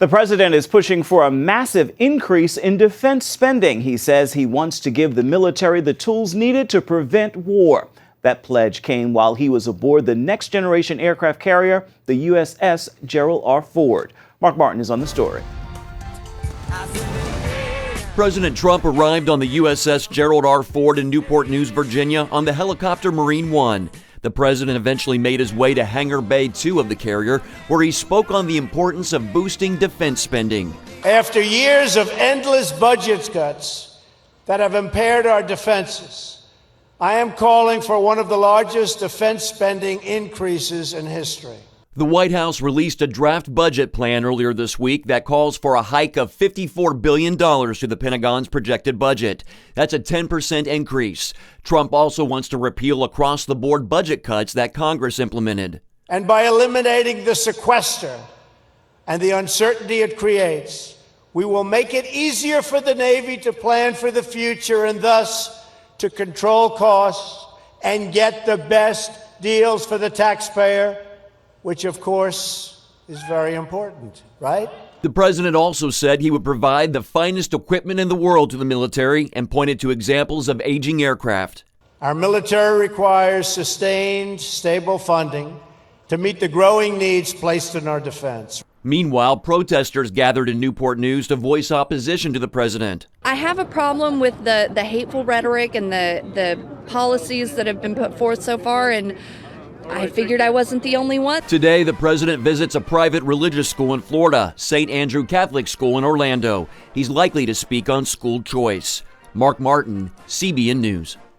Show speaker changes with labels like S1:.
S1: The president is pushing for a massive increase in defense spending. He says he wants to give the military the tools needed to prevent war. That pledge came while he was aboard the next generation aircraft carrier, the USS Gerald R. Ford. Mark Martin is on the story.
S2: President Trump arrived on the USS Gerald R. Ford in Newport News, Virginia on the helicopter Marine One. The president eventually made his way to Hangar Bay 2 of the carrier, where he spoke on the importance of boosting defense spending.
S3: After years of endless budget cuts that have impaired our defenses, I am calling for one of the largest defense spending increases in history.
S2: The White House released a draft budget plan earlier this week that calls for a hike of $54 billion to the Pentagon's projected budget. That's a 10% increase. Trump also wants to repeal across-the-board budget cuts that Congress implemented.
S3: And by eliminating the sequester and the uncertainty it creates, we will make it easier for the Navy to plan for the future and thus to control costs and get the best deals for the taxpayer, which, of course, is very important, right?
S2: The president also said he would provide the finest equipment in the world to the military and pointed to examples of aging aircraft.
S3: Our military requires sustained, stable funding to meet the growing needs placed in our defense.
S2: Meanwhile, protesters gathered in Newport News to voice opposition to the president.
S4: I have a problem with the hateful rhetoric and the policies that have been put forth so far, and I figured I wasn't the only one.
S2: Today, the president visits a private religious school in Florida, St. Andrew Catholic School in Orlando. He's likely to speak on school choice. Mark Martin, CBN News.